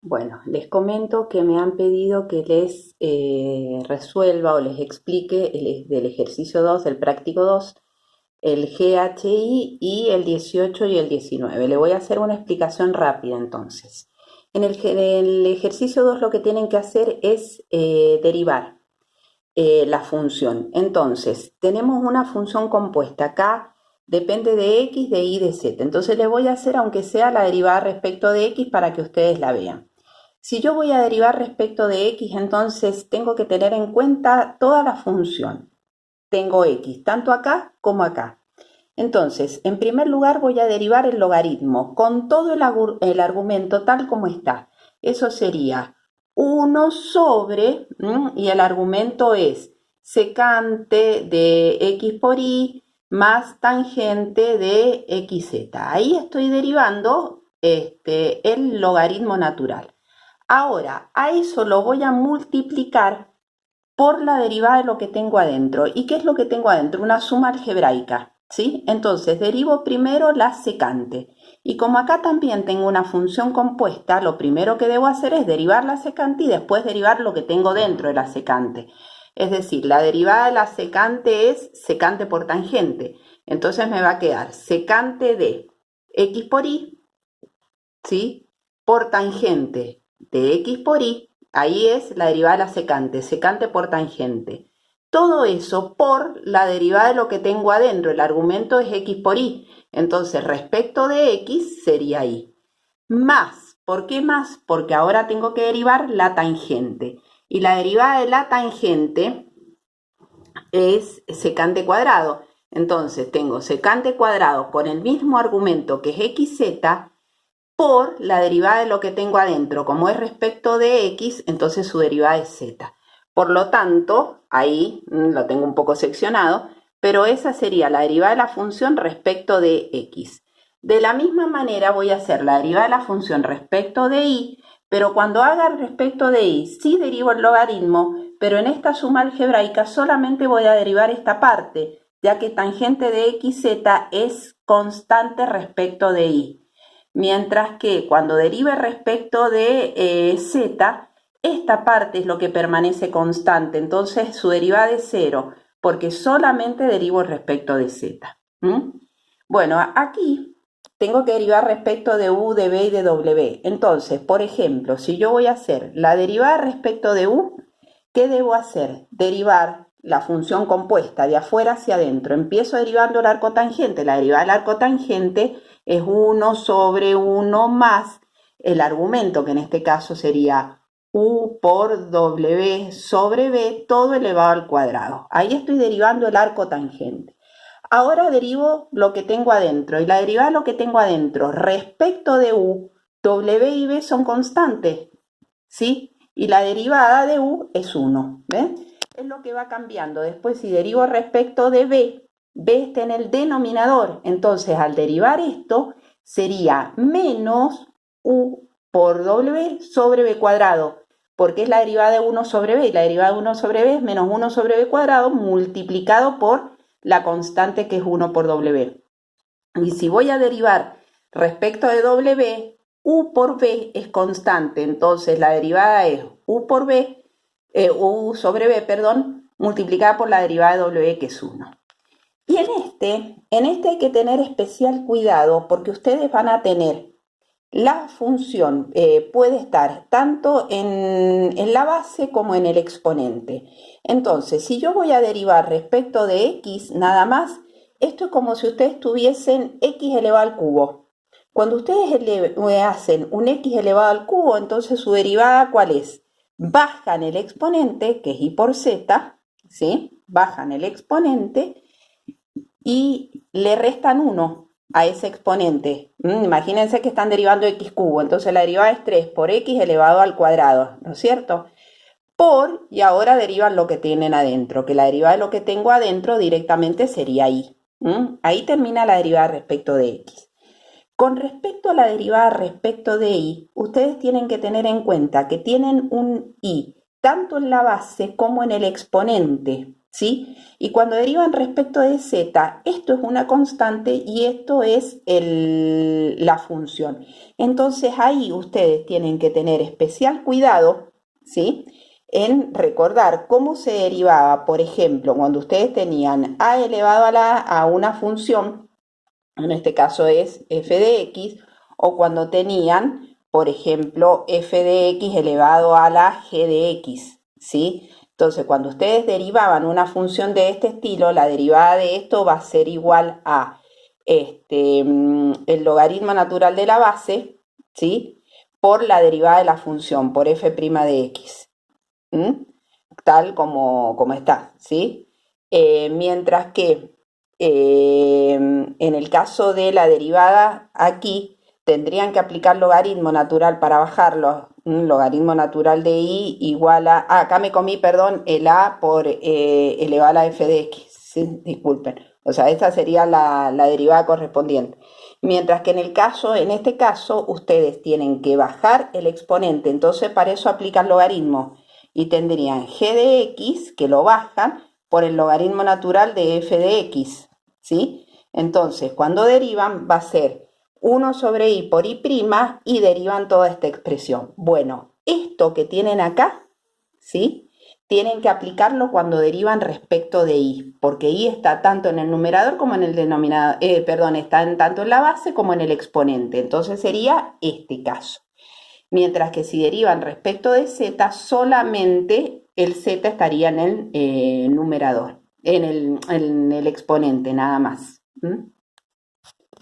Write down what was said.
Bueno, les comento que me han pedido que les resuelva o les explique del ejercicio 2, del práctico 2, el GHI y el 18 y el 19. Le voy a hacer una explicación rápida entonces. En el ejercicio 2 lo que tienen que hacer es derivar la función. Entonces, tenemos una función compuesta. Acá depende de x, de y, de z. Entonces les voy a hacer, aunque sea la derivada respecto de x, para que ustedes la vean. Si yo voy a derivar respecto de x, entonces tengo que tener en cuenta toda la función. Tengo x, tanto acá como acá. Entonces, en primer lugar voy a derivar el logaritmo con todo el argumento tal como está. Eso sería 1 sobre, y el argumento es secante de x por y más tangente de xz. Ahí estoy derivando el logaritmo natural. Ahora, a eso lo voy a multiplicar por la derivada de lo que tengo adentro. ¿Y qué es lo que tengo adentro? Una suma algebraica, ¿sí? Entonces, derivo primero la secante. Y como acá también tengo una función compuesta, lo primero que debo hacer es derivar la secante y después derivar lo que tengo dentro de la secante. Es decir, la derivada de la secante es secante por tangente. Entonces me va a quedar secante de x por y, ¿sí? Por tangente de x por y, ahí es la derivada de la secante, secante por tangente. Todo eso por la derivada de lo que tengo adentro, el argumento es x por y, entonces respecto de x sería y. Más, ¿por qué más? Porque ahora tengo que derivar la tangente, y la derivada de la tangente es secante cuadrado. Entonces tengo secante cuadrado con el mismo argumento que es xz, por la derivada de lo que tengo adentro. Como es respecto de x, entonces su derivada es z. Por lo tanto, ahí lo tengo un poco seccionado, pero esa sería la derivada de la función respecto de x. De la misma manera voy a hacer la derivada de la función respecto de y, pero cuando haga respecto de y, sí derivo el logaritmo, pero en esta suma algebraica solamente voy a derivar esta parte, ya que tangente de xz es constante respecto de y. Mientras que cuando derive respecto de z, esta parte es lo que permanece constante, entonces su derivada es 0, porque solamente derivo respecto de z. Bueno, aquí tengo que derivar respecto de u, de b y de w. Entonces, por ejemplo, si yo voy a hacer la derivada respecto de u, ¿qué debo hacer? Derivar la función compuesta de afuera hacia adentro. Empiezo derivando el arco tangente. La derivada del arco tangente es 1 sobre 1 más el argumento, que en este caso sería u por w sobre b, todo elevado al cuadrado. Ahí estoy derivando el arco tangente. Ahora derivo lo que tengo adentro, y la derivada de lo que tengo adentro respecto de u, w y b son constantes, ¿sí? Y la derivada de u es 1, ¿ven? Es lo que va cambiando. Después, si derivo respecto de b, b está en el denominador. Entonces, al derivar esto, sería menos u por w sobre b cuadrado, porque es la derivada de 1 sobre b, y la derivada de 1 sobre b es menos 1 sobre b cuadrado multiplicado por la constante que es 1 por w. Y si voy a derivar respecto de w, u por b es constante, entonces la derivada es u por b, u sobre b, perdón, multiplicada por la derivada de w, que es 1. Y en este hay que tener especial cuidado, porque ustedes van a tener la función, puede estar tanto en la base como en el exponente. Entonces, si yo voy a derivar respecto de x nada más, esto es como si ustedes tuviesen x elevado al cubo. Cuando ustedes hacen un x elevado al cubo, entonces su derivada, ¿cuál es? Bajan el exponente, que es y por z, ¿sí? Bajan el exponente y le restan 1 a ese exponente. Imagínense que están derivando x cubo, entonces la derivada es 3 por x elevado al cuadrado, ¿no es cierto? Por, y ahora derivan lo que tienen adentro, que la derivada de lo que tengo adentro directamente sería y. Ahí termina la derivada respecto de x. Con respecto a la derivada respecto de y, ustedes tienen que tener en cuenta que tienen un y tanto en la base como en el exponente, ¿sí? Y cuando derivan respecto de z, esto es una constante y esto es la función. Entonces ahí ustedes tienen que tener especial cuidado, ¿sí? En recordar cómo se derivaba, por ejemplo, cuando ustedes tenían a elevado a una función, en este caso es f de x, o cuando tenían, por ejemplo, f de x elevado a la g de x, ¿sí? Entonces, cuando ustedes derivaban una función de este estilo, la derivada de esto va a ser igual a el logaritmo natural de la base, ¿sí? Por la derivada de la función, por f' de x, ¿m? Tal como está, ¿sí? Mientras que en el caso de la derivada aquí tendrían que aplicar logaritmo natural para bajarlo, un logaritmo natural de y igual a, acá me comí, perdón, el a por elevado a la f de x, ¿sí? Disculpen, o sea, esta sería la derivada correspondiente. Mientras que en este caso, ustedes tienen que bajar el exponente, entonces para eso aplican logaritmo y tendrían g de x, que lo bajan, por el logaritmo natural de f de x, ¿sí? Entonces, cuando derivan, va a ser 1 sobre i por i' y derivan toda esta expresión. Bueno, esto que tienen acá, ¿sí? Tienen que aplicarlo cuando derivan respecto de i, porque i está tanto en el numerador como en el denominador, perdón, está tanto en la base como en el exponente. Entonces sería este caso. Mientras que si derivan respecto de z, solamente el z estaría en el numerador, en el exponente, nada más. ¿Mm?